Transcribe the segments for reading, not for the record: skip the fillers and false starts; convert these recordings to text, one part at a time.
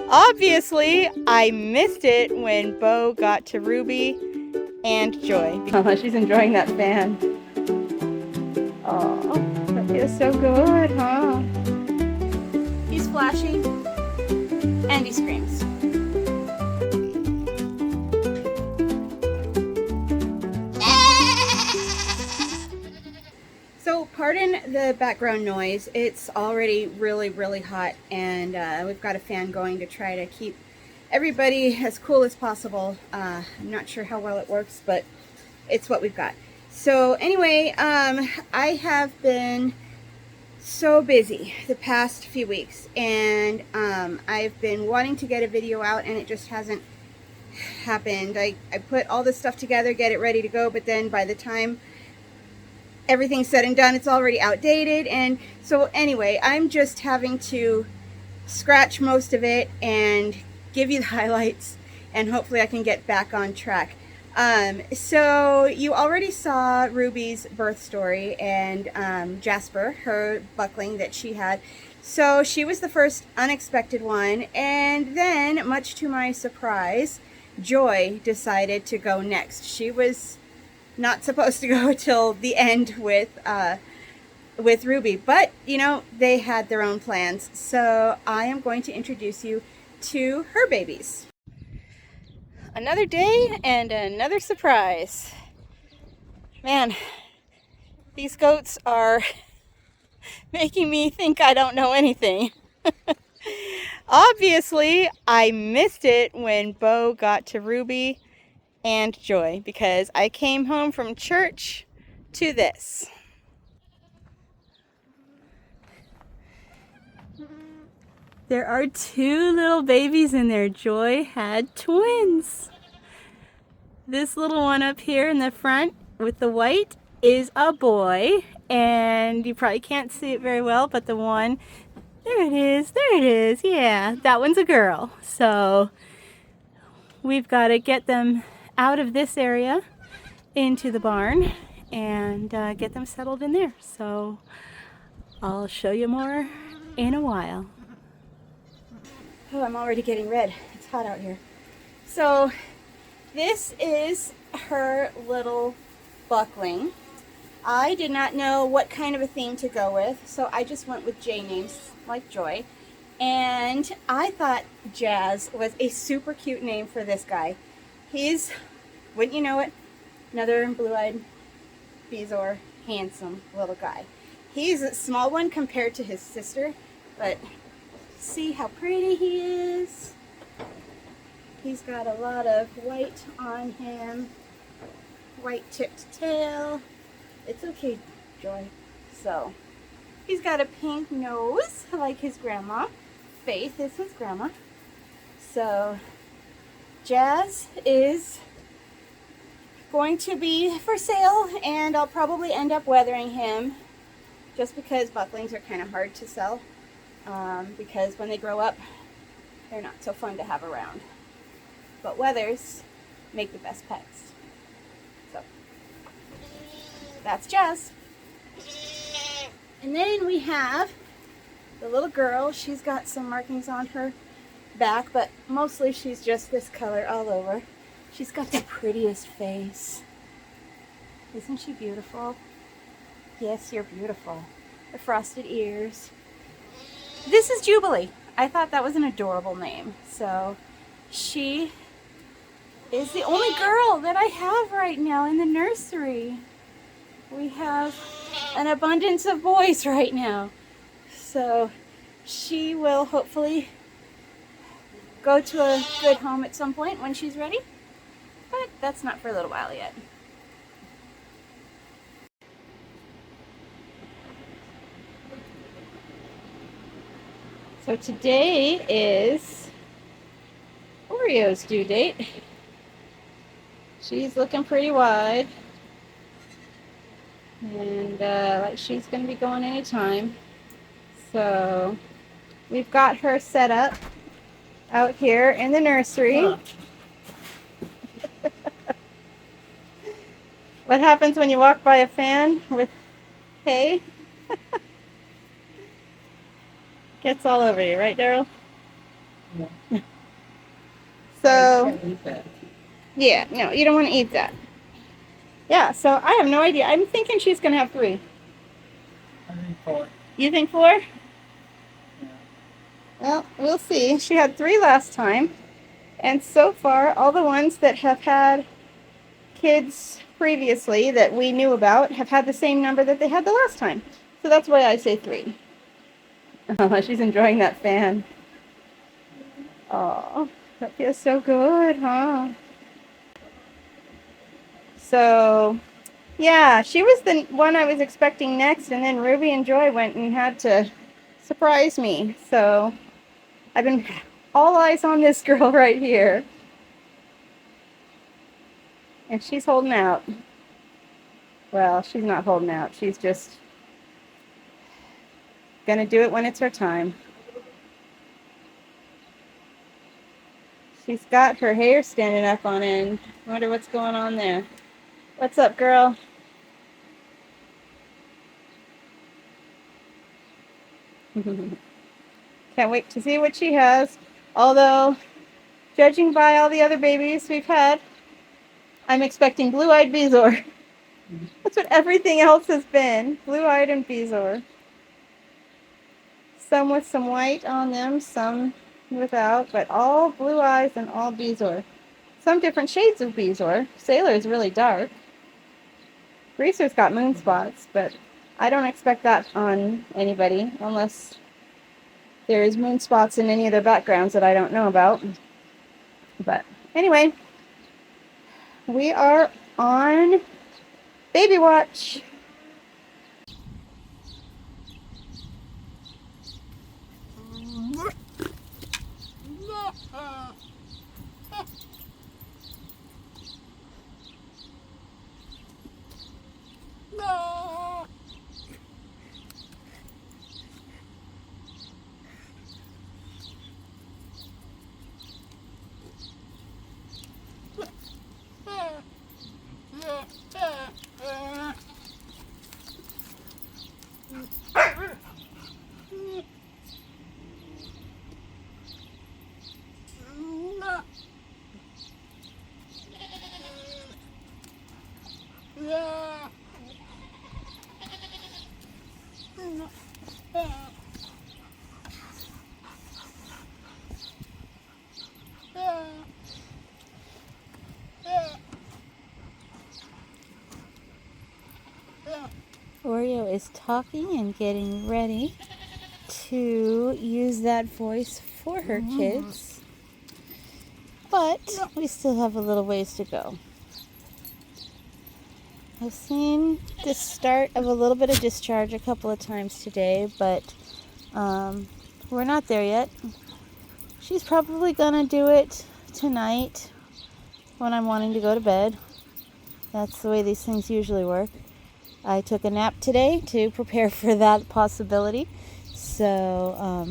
Obviously, I missed it when Bo got to Ruby and Joy. Oh, she's enjoying that fan. Oh, that feels so good, huh? He's flashy and he screams. So pardon the background noise. It's already really hot, and we've got a fan going to try to keep everybody as cool as possible. I'm not sure how well it works, but it's what we've got. So anyway, I have been so busy the past few weeks, and I've been wanting to get a video out, and it just hasn't happened. I put all this stuff together, get it ready to go, but then by the time everything's said and done, it's already outdated. And so anyway, I'm just having to scratch most of it and give you the highlights, and hopefully I can get back on track. So you already saw Ruby's birth story and Jasper, her buckling that she had. So she was the first unexpected one, and then, much to my surprise, Joy decided to go next. She was not supposed to go till the end with Ruby, but you know, they had their own plans. So I am going to introduce you to her babies. Another day and another surprise. Man, these goats are making me think I don't know anything. Obviously, I missed it when Bo got to Ruby and Joy because I came home from church to this. There are two little babies in there. Joy had twins. This little one up here in the front with the white is a boy, and you probably can't see it very well, but the one, there it is, yeah, that one's a girl. So we've got to get them out of this area into the barn and get them settled in there. So I'll show you more in a while. Oh, I'm already getting red. It's hot out here. So this is her little buckling. I did not know what kind of a theme to go with, so I just went with J names like Joy. And I thought Jazz was a super cute name for this guy. He's, wouldn't you know it, another blue-eyed Bezoar, handsome little guy. He's a small one compared to his sister, but see how pretty he is. He's got a lot of white on him, white tipped tail. It's okay, Joy. So he's got a pink nose like his grandma. Faith is his grandma. So Jazz is going to be for sale, and I'll probably end up weathering him just because bucklings are kind of hard to sell. Because when they grow up, they're not so fun to have around. But weathers make the best pets. So that's Jazz. And then we have the little girl. She's got some markings on her back, but mostly she's just this color all over. She's got the prettiest face. Isn't she beautiful? Yes, you're beautiful. The frosted ears. This is Jubilee. I thought that was an adorable name. So she is the only girl that I have right now in the nursery. We have an abundance of boys right now. So she will hopefully go to a good home at some point when she's ready. But that's not for a little while yet. So today is Oreo's due date. She's looking pretty wide. And like she's going to be going anytime. So we've got her set up out here in the nursery. What happens when you walk by a fan with hay? Gets all over you, right, Daryl? So, yeah, no, you don't want to eat that. Yeah, so I have no idea. I'm thinking she's going to have 3. I think 4. You think 4? Well, we'll see. She had 3 last time. And so far, all the ones that have had kids previously that we knew about have had the same number that they had the last time. So that's why I say 3. Oh, she's enjoying that fan. Oh, that feels so good, huh? So, yeah, she was the one I was expecting next, and then Ruby and Joy went and had to surprise me. So, I've been all eyes on this girl right here. And she's holding out. Well, she's not holding out. She's just gonna do it when it's her time. She's got her hair standing up on end. I wonder what's going on there. What's up, girl? Can't wait to see what she has. Although, judging by all the other babies we've had, I'm expecting blue-eyed Bezoar. That's what everything else has been. Blue-eyed and Bezoar. Some with some white on them, some without, but all blue eyes and all Bezoar. Some different shades of Bezoar. Sailor is really dark. Greaser's got moon spots, but I don't expect that on anybody unless there's moon spots in any of their backgrounds that I don't know about. But anyway, we are on baby watch. Oreo is talking and getting ready to use that voice for her kids, but we still have a little ways to go. I've seen the start of a little bit of discharge a couple of times today, but we're not there yet. She's probably gonna do it tonight when I'm wanting to go to bed. That's the way these things usually work. I took a nap today to prepare for that possibility. So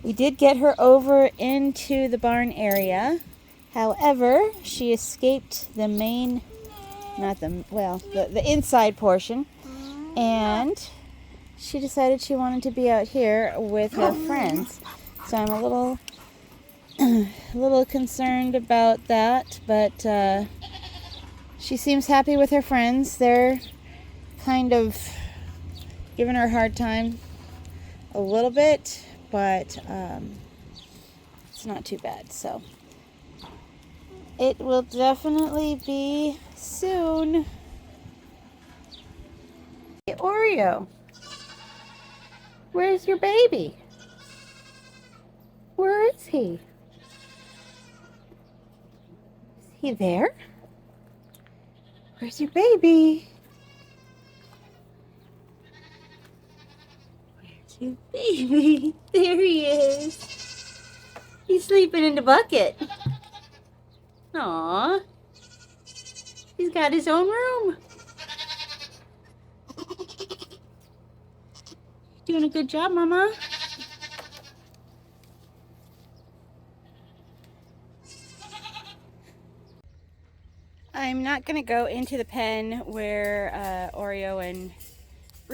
we did get her over into the barn area. However, she escaped the main, the inside portion, and she decided she wanted to be out here with her friends. So I'm a little concerned about that, but she seems happy with her friends. They're kind of giving her a hard time a little bit, but it's not too bad. So it will definitely be soon. Hey, Oreo, where's your baby? Where is he? Is he there? Where's your baby? Where's your baby? There he is. He's sleeping in the bucket. Aww. He's got his own room. Doing a good job, Mama. I'm not going to go into the pen where Oreo and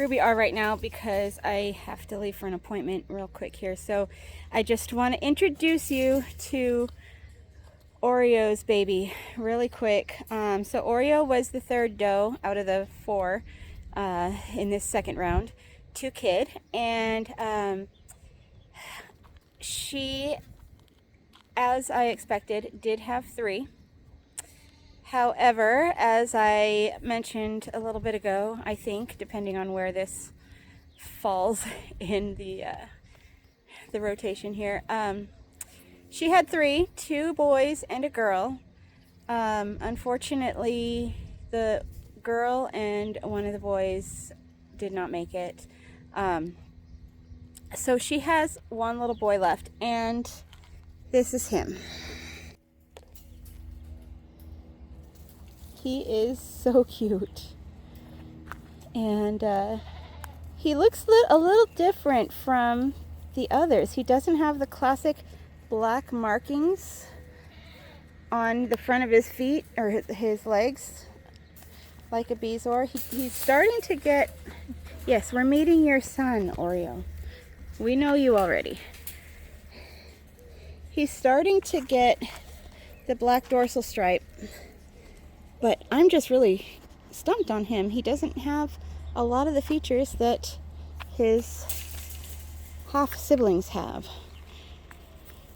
Ruby are right now because I have to leave for an appointment real quick here. So I just want to introduce you to Oreo's baby really quick. So Oreo was the third doe out of the 4 in this second round, 2 kid, and she, as I expected, did have 3. However, as I mentioned a little bit ago, I think, depending on where this falls in the rotation here, she had 3, 2 boys and a girl. Unfortunately, the girl and one of the boys did not make it. So she has 1 little boy left, and this is him. He is so cute. And he looks a little different from the others. He doesn't have the classic black markings on the front of his feet or his legs like a Bezoar. He's starting to get... Yes, we're meeting your son, Oreo. We know you already. He's starting to get the black dorsal stripe, but I'm just really stumped on him. He doesn't have a lot of the features that his half siblings have.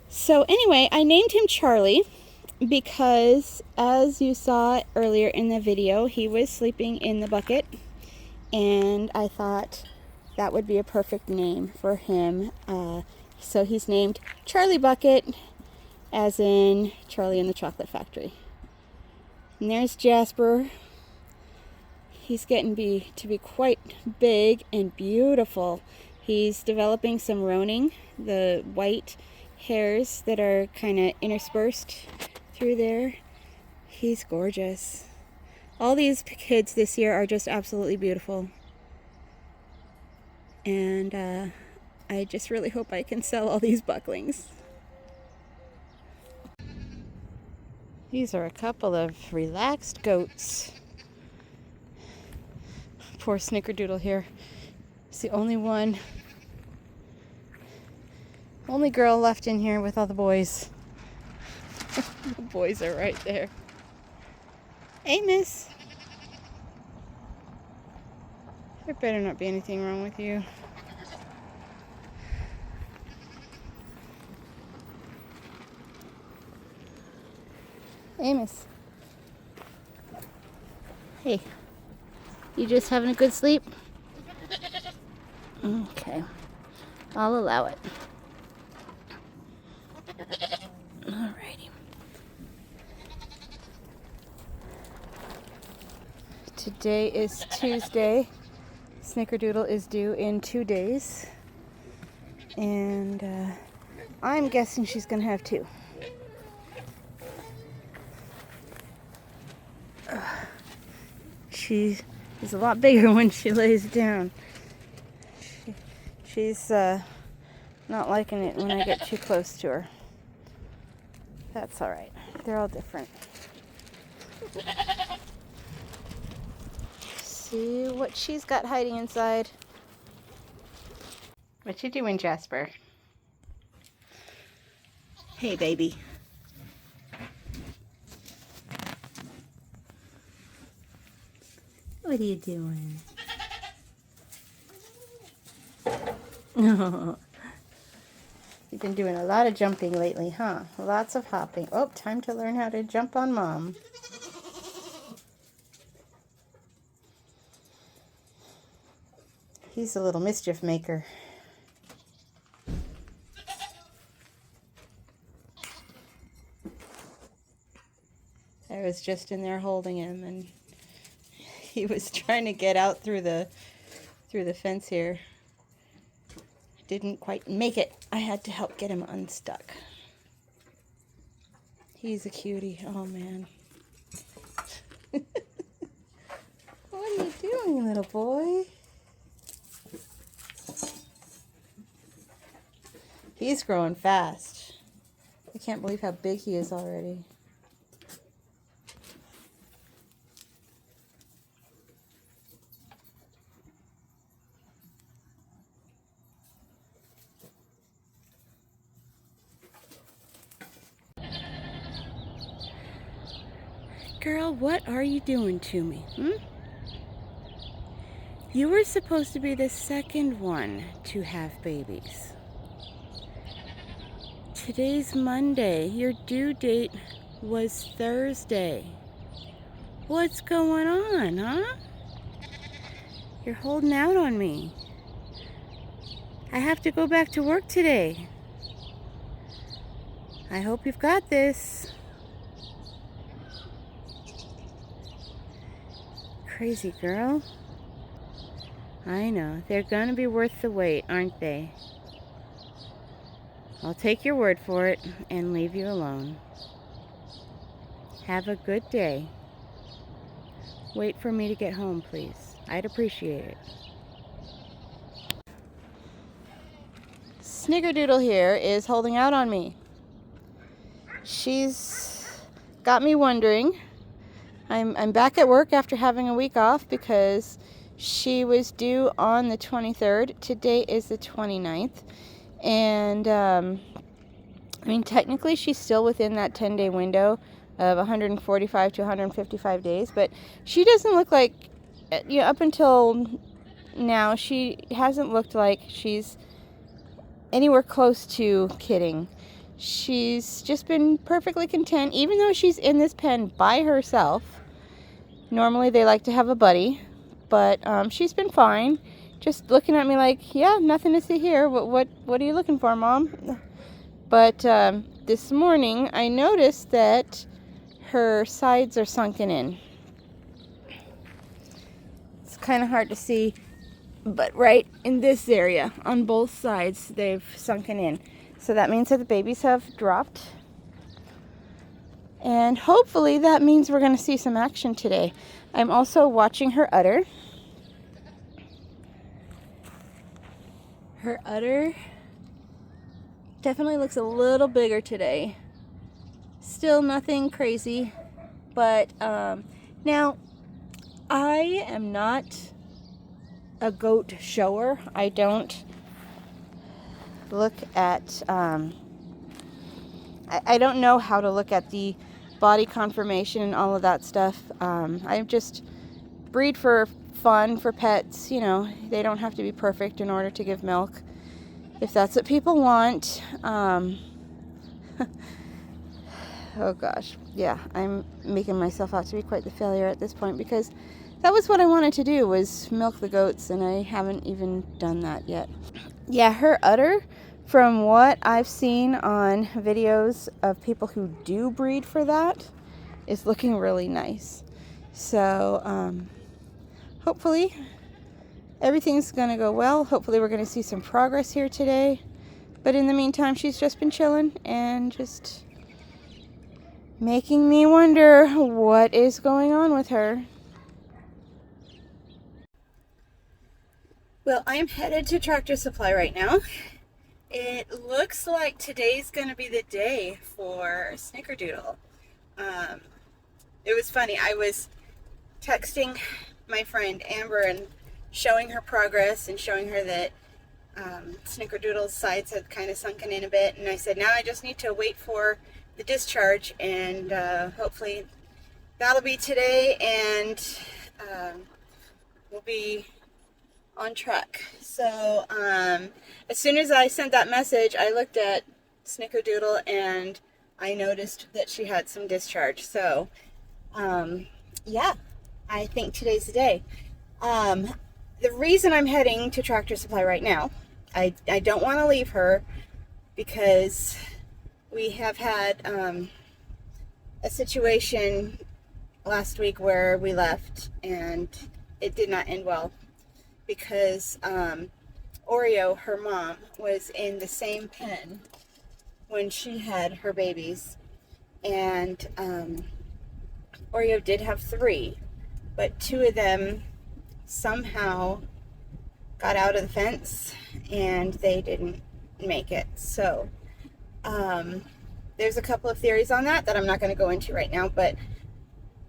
So anyway, I named him Charlie because, as you saw earlier in the video, he was sleeping in the bucket, and I thought that would be a perfect name for him. So he's named Charlie Bucket, as in Charlie and the Chocolate Factory. And there's Jasper. He's getting to be quite big and beautiful. He's developing some roning, the white hairs that are kind of interspersed through there. He's gorgeous. All these kids this year are just absolutely beautiful. And I just really hope I can sell all these bucklings. These are a couple of relaxed goats. Poor Snickerdoodle here. It's the only girl left in here with all the boys. The boys are right there. Hey, miss. There better not be anything wrong with you. Amos. Hey, you just having a good sleep? Okay, I'll allow it. Alrighty. Today is Tuesday. Snickerdoodle is due in 2 days. And I'm guessing she's gonna have 2. She is a lot bigger when she lays down. She's not liking it when I get too close to her. That's alright. They're all different. See what she's got hiding inside. What you doing, Jasper? Hey, baby. What are you doing? Oh, you've been doing a lot of jumping lately, huh? Lots of hopping. Oh, time to learn how to jump on Mom. He's a little mischief maker. I was just in there holding him, and he was trying to get out through the fence here. Didn't quite make it. I had to help get him unstuck. He's a cutie. Oh, man. What are you doing, little boy? He's growing fast. I can't believe how big he is already. girl, what are you doing to me? You were supposed to be the second one to have babies. Today's Monday. Your due date was Thursday. What's going on, huh? You're holding out on me. I have to go back to work today. I hope you've got this. Crazy girl. I know. They're gonna be worth the wait, aren't they? I'll take your word for it and leave you alone. Have a good day. Wait for me to get home, please. I'd appreciate it. Snickerdoodle here is holding out on me. She's got me wondering. I'm back at work after having a week off because she was due on the 23rd. Today is the 29th. And, I mean, technically she's still within that 10-day window of 145 to 155 days. But she doesn't look like, up until now, she hasn't looked like she's anywhere close to kidding. She's just been perfectly content, even though she's in this pen by herself. Normally they like to have a buddy, but she's been fine. Just looking at me like, yeah, nothing to see here. What are you looking for, Mom? But this morning I noticed that her sides are sunken in. It's kind of hard to see, but right in this area, on both sides, they've sunken in. So that means that the babies have dropped. And hopefully that means we're going to see some action today. I'm also watching her udder. Her udder definitely looks a little bigger today. Still nothing crazy. But now, I am not a goat shower. I don't look at, I don't know how to look at the body conformation and all of that stuff. I just breed for fun, for pets. They don't have to be perfect in order to give milk, if that's what people want. Oh gosh, yeah, I'm making myself out to be quite the failure at this point, because that was what I wanted to do, was milk the goats, and I haven't even done that yet. Yeah, her udder, from what I've seen on videos of people who do breed for that, is looking really nice. So, hopefully everything's going to go well. Hopefully we're going to see some progress here today. But in the meantime, she's just been chilling and just making me wonder what is going on with her. Well, I am headed to Tractor Supply right now. It looks like today's going to be the day for Snickerdoodle. It was funny. I was texting my friend Amber and showing her progress and showing her that Snickerdoodle's sides had kind of sunken in a bit. And I said, now I just need to wait for the discharge, and hopefully that'll be today, and we'll be on track. So as soon as I sent that message, I looked at Snickerdoodle and I noticed that she had some discharge. So yeah, I think today's the day. The reason I'm heading to Tractor Supply right now, I don't want to leave her, because we have had a situation last week where we left and it did not end well, because Oreo, her mom, was in the same pen when she had her babies, and Oreo did have 3, but 2 of them somehow got out of the fence and they didn't make it. So there's a couple of theories on that I'm not going to go into right now, but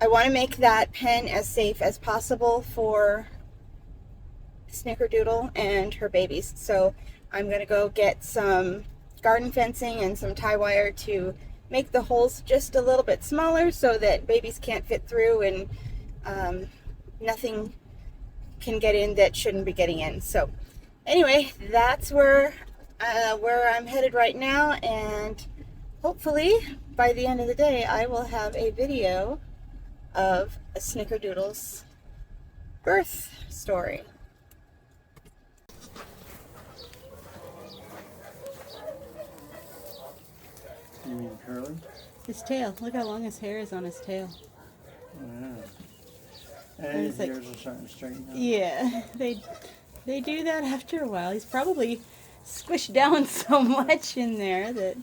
I want to make that pen as safe as possible for Snickerdoodle and her babies. So I'm going to go get some garden fencing and some tie wire to make the holes just a little bit smaller so that babies can't fit through and nothing can get in that shouldn't be getting in. So anyway, that's where I'm headed right now, and hopefully by the end of the day I will have a video of a Snickerdoodle's birth story. You mean curly? His tail. Look how long his hair is on his tail. Oh, yeah. And his ears are starting to straighten out. Yeah, they do that after a while. He's probably squished down so much in there that...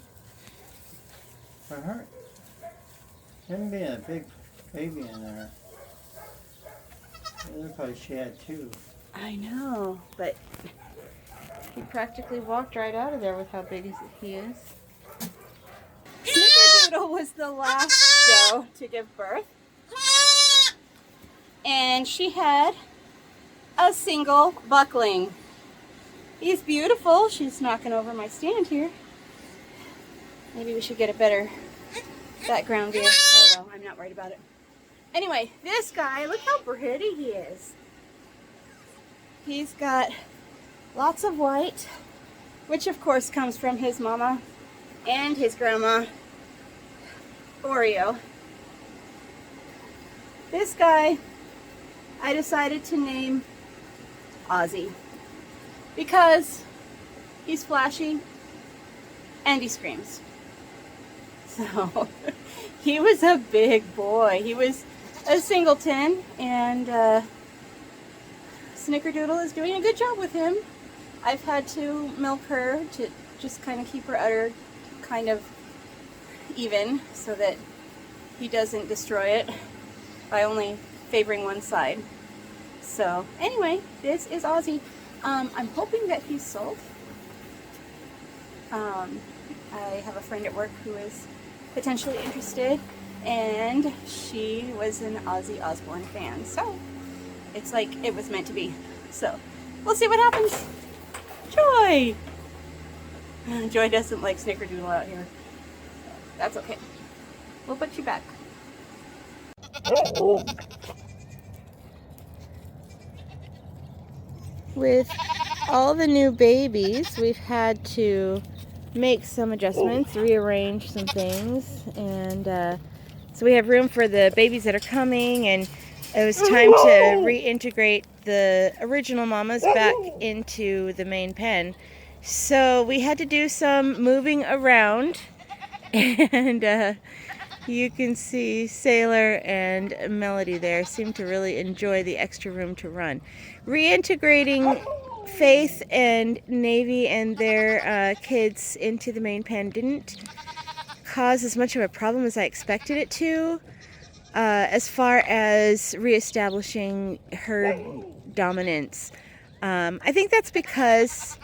For her, him being a big baby in there, it looked like she had two. I know, but he practically walked right out of there with how big he is. Snickerdoodle was the last doe to give birth. And she had a single buckling. He's beautiful. She's knocking over my stand here. Maybe we should get a better background view. Oh well, I'm not worried about it. Anyway, this guy, look how pretty he is. He's got lots of white, which of course comes from his mama and his grandma, Oreo. This guy, I decided to name Ozzy because he's flashy and he screams. So he was a big boy. He was a singleton, and Snickerdoodle is doing a good job with him. I've had to milk her to just kind of keep her udder kind of even so that he doesn't destroy it by only favoring one side. So anyway, this is Ozzy. I'm hoping that he's sold. I have a friend at work who is potentially interested, and she was an Ozzy Osbourne fan, so it's like it was meant to be. So we'll see what happens. Joy! Joy doesn't like Snickerdoodle out here. That's okay. We'll put you back. With all the new babies, we've had to make some adjustments, rearrange some things, and so we have room for the babies that are coming, and it was time to reintegrate the original mamas back into the main pen. So we had to do some moving around, and you can see Sailor and Melody there seem to really enjoy the extra room to run. Reintegrating Faith and Navy and their kids into the main pen didn't cause as much of a problem as I expected it to, as far as reestablishing herd dominance. I think that's because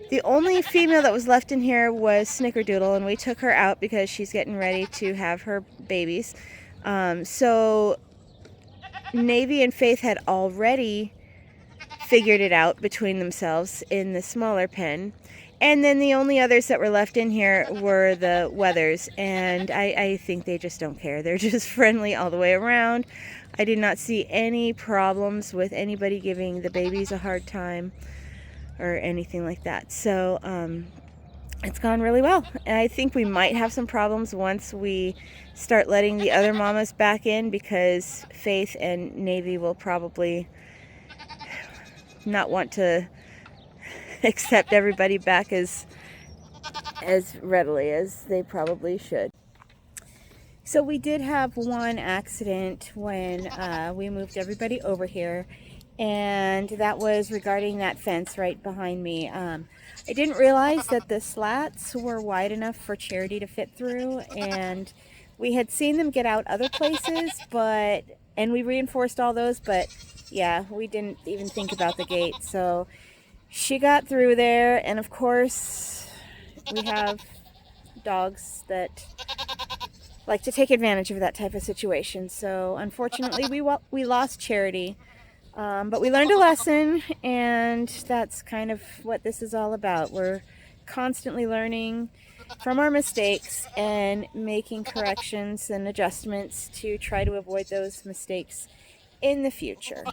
the only female that was left in here was Snickerdoodle, and we took her out because she's getting ready to have her babies. So Navy and Faith had already figured it out between themselves in the smaller pen. And then the only others that were left in here were the Weathers, and I think they just don't care. They're just friendly all the way around. I did not see any problems with anybody giving the babies a hard time or anything like that. So it's gone really well. And I think we might have some problems once we start letting the other mamas back in, because Faith and Navy will probably not want to accept everybody back as readily as they probably should. So we did have one accident when we moved everybody over here, and that was regarding that fence right behind me. I didn't realize that the slats were wide enough for Charity to fit through, and we had seen them get out other places, and we reinforced all those, but yeah, we didn't even think about the gate. So she got through there, and of course we have dogs that like to take advantage of that type of situation. So unfortunately we lost Charity, but we learned a lesson, and that's kind of what this is all about. We're constantly learning from our mistakes and making corrections and adjustments to try to avoid those mistakes in the future.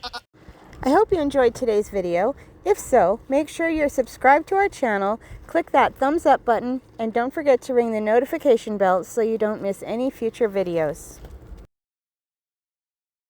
I hope you enjoyed today's video. If so, make sure you're subscribed to our channel, click that thumbs up button, and don't forget to ring the notification bell so you don't miss any future videos.